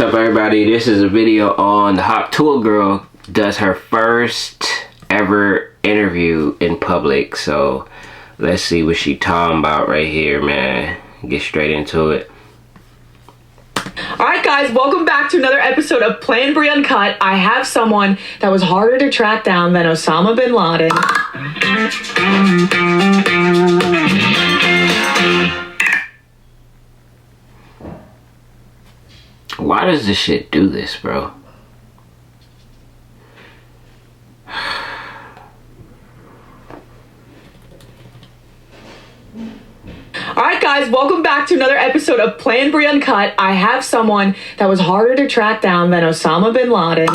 What's up, everybody? This is a video on the hot tour girl does her first ever interview in public. So let's see what she talking about right here, man. Get straight into it. Alright guys, welcome back to another episode of Plan Bri Uncut. I have someone that was harder to track down than Osama bin Laden. Why does this shit do this, bro? Alright guys, welcome back to another episode of Plan Bri Uncut. I have someone that was harder to track down than Osama bin Laden.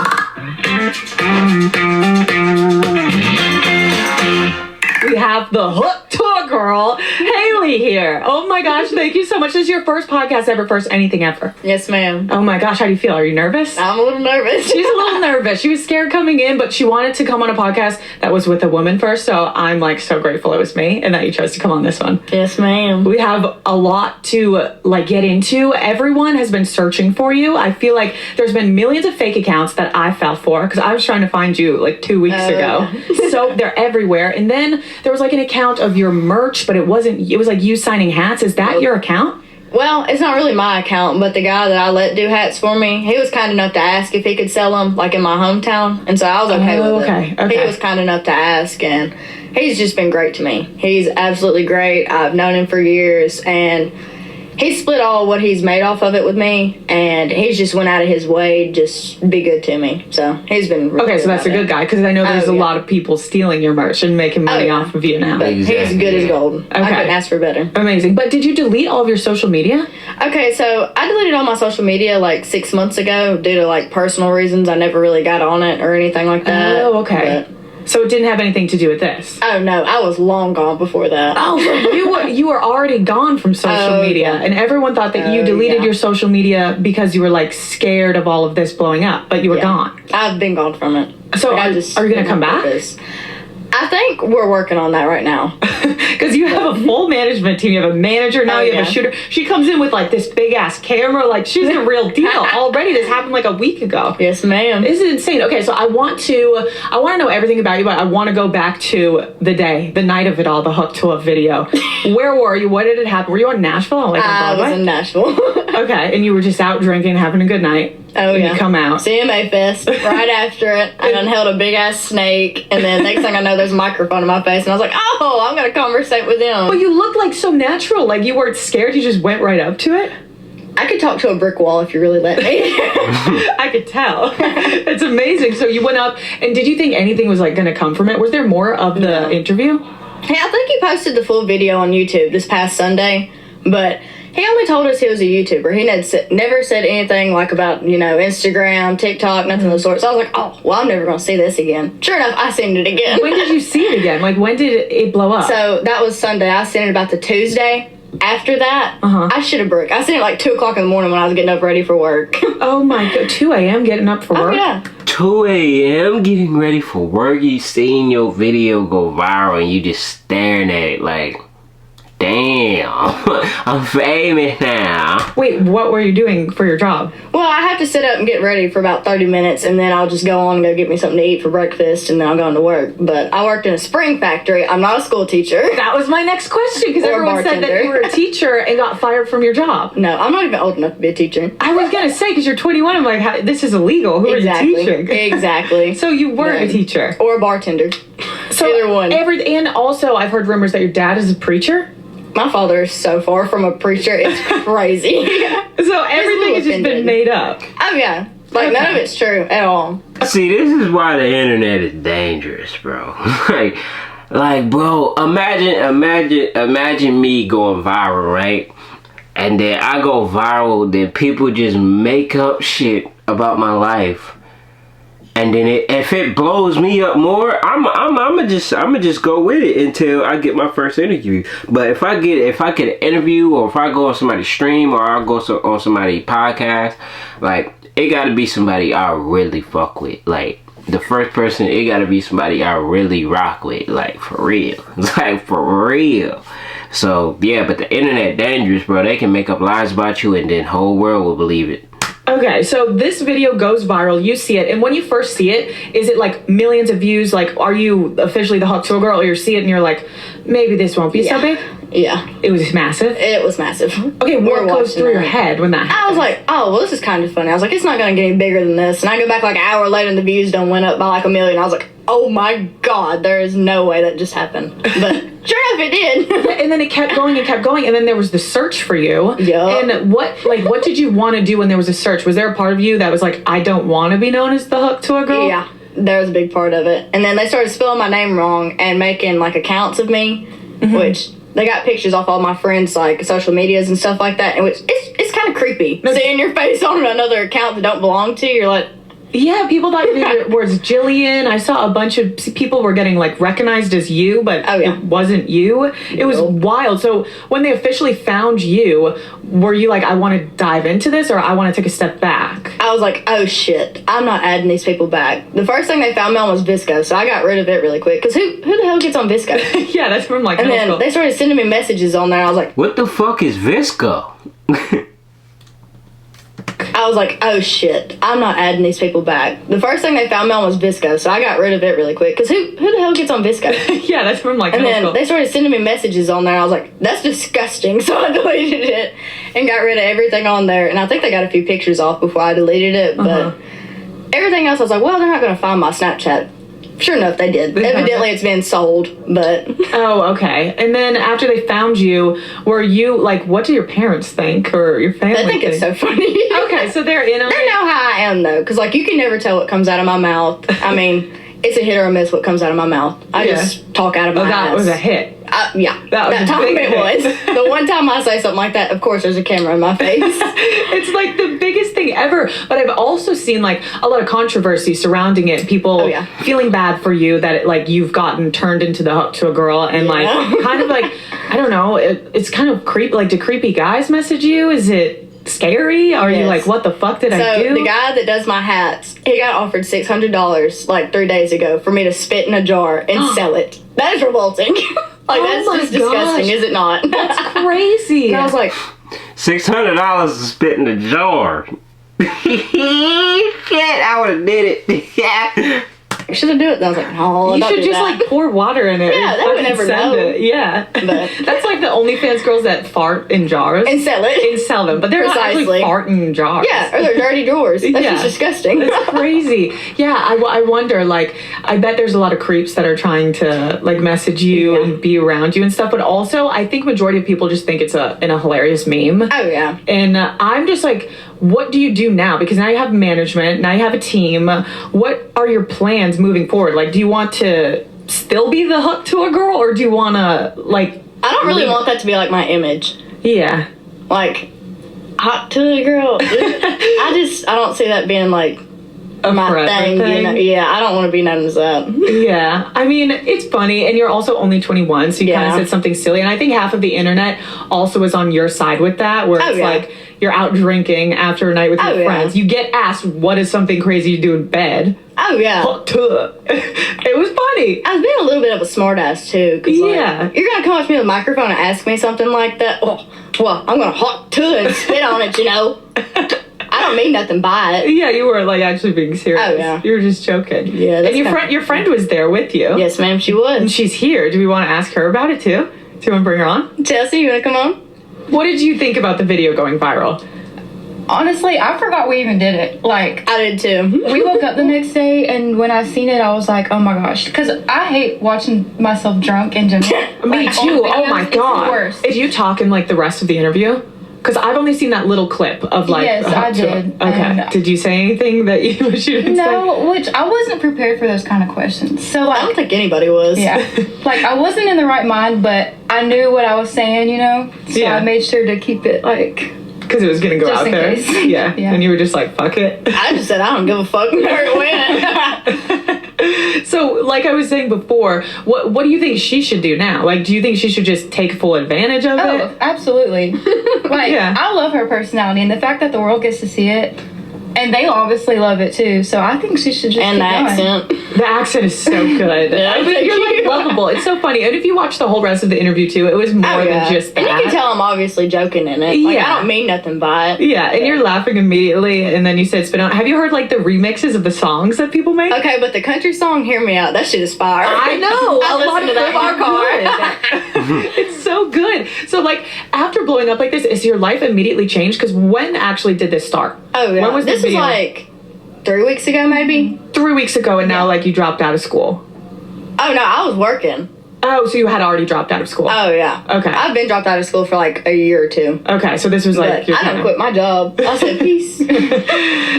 We have the hot tour girl, Haley, here. Oh my gosh, thank you so much. This is your first podcast ever, first anything ever. Yes, ma'am. Oh my gosh, how do you feel? Are you nervous? I'm a little nervous. She's a little nervous. She was scared coming in, but she wanted to come on a podcast that was with a woman first, so I'm like so grateful it was me and that you chose to come on this one. Yes, ma'am. We have a lot to get into. Everyone has been searching for you. I feel like there's been millions of fake accounts that I fell for because I was trying to find you like 2 weeks ago. Yeah. So they're everywhere. And then there was like an account of your merch, but it was like you signing hats. Is that your account? Well, it's not really my account, but the guy that I let do hats for me, he was kind enough to ask if he could sell them, like in my hometown, and so I was okay with it. Okay. He was kind enough to ask, and he's just been great to me. He's absolutely great. I've known him for years, and he split all what he's made off of it with me, and he's just went out of his way to just be good to me. So he's been really okay. So that's a good guy because I know there's a lot of people stealing your merch and making money off of you now. But he's good as gold. Okay. I couldn't ask for better. Amazing. But did you delete all of your social media? Okay, so I deleted all my social media like 6 months ago due to like personal reasons. I never really got on it or anything like that. Oh, okay. So it didn't have anything to do with this? Oh, no. I was long gone before that. Oh, so you were already gone from social media. Yeah. And everyone thought that you deleted your social media because you were, like, scared of all of this blowing up. But you were gone. I've been gone from it. So like, are you going to come back? I think we're working on that right now. Because you have a full management team. You have a manager now. You have a shooter. She comes in with, like, this big-ass camera. Like, she's the real deal. Already, this happened, like, a week ago. Yes, ma'am. This is insane. Okay, so I want to know everything about you, but I want to go back to the night of it all, the Hook Tour video. Where were you? What did it happen? Were you on Nashville? Like, I was in Nashville. Okay, and you were just out drinking, having a good night. Oh, yeah. You come out. CMA Fest. Right after it, I done held a big-ass snake, and then next thing I know, there's a microphone in my face, and I was like, oh, I'm going to conversate with him. But you looked like so natural. Like, you weren't scared. You just went right up to it. I could talk to a brick wall if you really let me. I could tell. It's amazing. So you went up, and did you think anything was, like, going to come from it? Was there more of the interview? Hey, I think he posted the full video on YouTube this past Sunday, but he only told us he was a YouTuber. He never said anything like about, Instagram, TikTok, nothing of the sort. So I was like, oh, well, I'm never going to see this again. Sure enough, I seen it again. When did you see it again? Like, when did it blow up? So that was Sunday. I seen it about the Tuesday. After that, I should have broke. I seen it like 2 o'clock in the morning when I was getting up ready for work. Oh my God, 2 a.m. getting up for work? Oh, yeah. 2 a.m. getting ready for work. You seeing your video go viral and you just staring at it like, damn, I'm famous now. Wait, what were you doing for your job? Well, I have to sit up and get ready for about 30 minutes, and then I'll just go on and go get me something to eat for breakfast, and then I'll go into work. But I worked in a spring factory. I'm not a school teacher. That was my next question, because everyone said that you were a teacher and got fired from your job. No, I'm not even old enough to be a teacher. I was going to say, because you're 21, I'm like, this is illegal. Who are you teaching? Exactly. So you weren't a teacher? Or a bartender. So either one. And also, I've heard rumors that your dad is a preacher. My father is so far from a preacher, it's crazy. So everything has just been made up. Oh, yeah. Like, none of it's true at all. See, this is why the internet is dangerous, bro. like, bro, imagine me going viral, right? And then I go viral, then people just make up shit about my life. And then if it blows me up more, I'ma just go with it until I get my first interview. But if I get an interview, or if I go on somebody's stream, or I go on somebody's podcast, like, it gotta be somebody I really fuck with. Like, the first person, it gotta be somebody I really rock with, like, for real. Like, for real. So yeah, but the internet dangerous, bro. They can make up lies about you and then whole world will believe it. Okay, so this video goes viral. You see it, and when you first see it, is it like millions of views? Like, are you officially the hot tour girl, or you see it and you're like, maybe this won't be so big? Yeah. It was massive? It was massive. Okay, what goes through your head when that happens? I was like, oh, well, this is kind of funny. I was like, it's not going to get any bigger than this. And I go back like an hour later and the views done went up by like 1 million. I was like, oh my God, there is no way that just happened. But sure enough, it did. And then it kept going and kept going, and then there was the search for you. Yeah. And what did you want to do when there was a search? Was there a part of you that was like, I don't want to be known as the Hook Tour girl? Yeah, there was a big part of it. And then they started spelling my name wrong and making like accounts of me, which they got pictures off all my friends' like social medias and stuff like that. And it's kind of creepy seeing your face on another account that don't belong to you. You're like, yeah, people thought it was Jillian. I saw a bunch of people were getting like recognized as you, but it wasn't you. It was wild. So when they officially found you, were you like, I want to dive into this, or I want to take a step back? I was like, oh shit, I'm not adding these people back. The first thing they found me on was Visco, so I got rid of it really quick. Because who the hell gets on Visco? Yeah, that's from like and middle then school. they started sending me messages on there. I was like, What the fuck is Visco? I was like, oh shit, I'm not adding these people back. The first thing they found me on was Visco, so I got rid of it really quick. Because who the hell gets on Visco? Yeah, that's from like and middle then school. they started sending me messages on there. I was like, that's disgusting. So I deleted it and got rid of everything on there. And I think they got a few pictures off before I deleted it. But everything else, I was like, well, they're not going to find my Snapchat. Sure enough, they did. Evidently, it's been sold, but... Oh, okay. And then after they found you, were you, like, what do your parents think, or your family I think it's so funny. Okay, so they're in on They know how I am, though, because, like, you can never tell what comes out of my mouth. I mean, it's a hit or a miss what comes out of my mouth. I just talk out of my ass. That was a hit. Yeah, That time big it hit. was. The one time I say something like that, of course, there's a camera in my face. It's like the biggest thing ever. But I've also seen like a lot of controversy surrounding it. People feeling bad for you that it, like you've gotten turned into the hook to a girl, and like kind of like I don't know. It's kind of creepy. Like, do creepy guys message you? Is it scary? Are you like, what the fuck did I do? So the guy that does my hats, he got offered $600 like 3 days ago for me to spit in a jar and sell it. That is revolting. Like, that's just disgusting, is it not? That's crazy. And I was like, $600 to spit in a jar. Shit, I would have did it. you should have do it. And I was like, no, you don't should do just that. like pour water in it. Yeah, they would never know. It. Yeah, But that's like the OnlyFans girls that fart in jars and sell it and sell them, but they're not actually farting in jars. Yeah, or they're dirty drawers. That's just disgusting. That's crazy. Yeah, I wonder. Like, I bet there's a lot of creeps that are trying to like message you and be around you and stuff. But also, I think majority of people just think it's a hilarious meme. Oh yeah. And I'm just like, what do you do now? Because now you have management, now you have a team. What are your plans moving forward? Like, do you want to still be the hook to a girl, or do you want to, like... I don't really want that to be, like, my image. Yeah. Like, hot to a girl. I don't see that being, like, my thing. You know? Yeah, I don't want to be known as that. Yeah. I mean, it's funny, and you're also only 21, so you kind of said something silly. And I think half of the internet also is on your side with that, where it's like... You're out drinking after a night with your friends. You get asked, what is something crazy you do in bed? Oh, yeah. It was funny. I was being a little bit of a smartass, too. Cause, like, you're going to come up to me with a microphone and ask me something like that? Oh, well, I'm going to hot to it and spit on it, you know? I don't mean nothing by it. Yeah, you were, like, actually being serious. Oh, yeah. You were just joking. Yeah. And your friend was there with you. Yes, ma'am, she was. And she's here. Do we want to ask her about it, too? Do you want to bring her on? Chelsea, you want to come on? What did you think about the video going viral? Honestly, I forgot we even did it. Like, I did too. We woke up the next day, and when I seen it, I was like, oh my gosh. Because I hate watching myself drunk in general. Me too. Oh my god. Worse. Did you talk in like the rest of the interview? Because I've only seen that little clip of like... Yes, I did. Okay. Did you say anything that you didn't say? No, which I wasn't prepared for those kind of questions. So like, I don't think anybody was. Yeah. Like, I wasn't in the right mind, but I knew what I was saying, you know? So I made sure to keep it like... Because it was going to go out there. Yeah. And you were just like, fuck it. I just said, I don't give a fuck where it went. So, like I was saying before, what do you think she should do now? Like, do you think she should just take full advantage of it? Oh, absolutely. Like, I love her personality, and the fact that the world gets to see it, And they obviously love it too, so I think she should just And the keep going. accent. The accent is so good. I mean, you're like lovable. It's so funny. And if you watch the whole rest of the interview too, it was more than just that. And you can tell I'm obviously joking in it. Like, I don't mean nothing by it. Yeah, and you're laughing immediately, and then you said spin on. Have you heard like the remixes of the songs that people make? Okay, but the country song, hear me out. That shit is fire. I know. I A lot listen of to that in our car. It's so good. So like after blowing up like this, is your life immediately changed? Because when actually did this start? Oh yeah. When was this was video? like 3 weeks ago, maybe. 3 weeks ago, and now like you dropped out of school. Oh no, I was working. Oh, so you had already dropped out of school. Oh yeah. Okay. I've been dropped out of school for like a year or two. Okay, so this was like But I didn't quit my job. I said peace.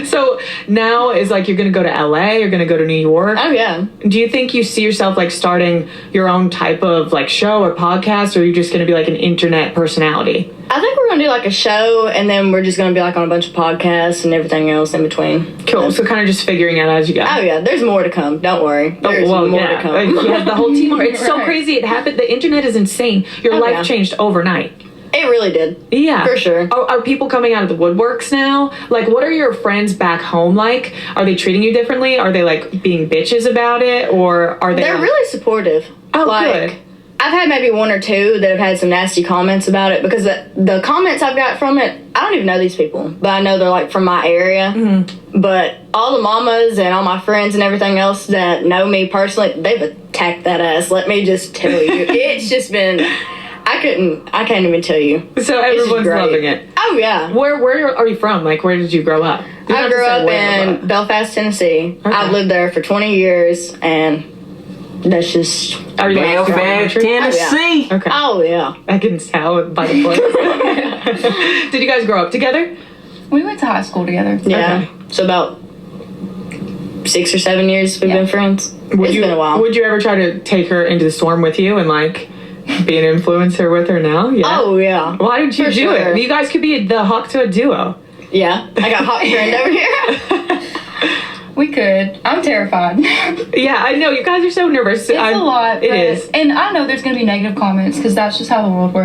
So now is like you're gonna go to LA, you're gonna go to New York. Oh yeah. Do you think you see yourself like starting your own type of like show or podcast, or are you just gonna be like an internet personality? I think we're gonna do like a show, and then we're just gonna be like on a bunch of podcasts and everything else in between. Cool. So kind of just figuring it out as you go. Oh yeah, there's more to come. Don't worry. There's more to come. You have the whole team. It's so Right. crazy. It happened. The internet is insane. Your life yeah. changed overnight. It really did. Yeah, For sure. Are people coming out of the woodworks now? Like, what are your friends back home like? Are they treating you differently? Are they like being bitches about it, or are they? They're really supportive. Oh, like, good. I've had maybe one or two that have had some nasty comments about it, because the comments I've got from it, I don't even know these people, but I know they're like from my area. Mm-hmm. But all the mamas and all my friends and everything else that know me personally, they've attacked that ass. Let me just tell you, it's just been. I can't even tell you. So everyone's great. loving it. Oh yeah. Where are you from? Like, where did you grow up? You don't I have to grew say up where, in Belfast, Tennessee. Okay. I've lived there for 20 years, and that's just. but are you like, throughout the Belfast, country? Tennessee. Okay. Oh yeah. I can tell by the voice. Did you guys grow up together? We went to high school together. Yeah. Okay. So about 6 or 7 years we've been friends. It's been a while. Would you ever try to take her into the storm with you and like be an influencer with her now? Yeah. Oh yeah. Why did you For do sure. it? You guys could be the Hawk to a duo. Yeah. I got hot friend over here. We could. I'm terrified. Yeah, I know. You guys are so nervous. It's a lot. It but- is. And I know there's going to be negative comments because that's just how the world works.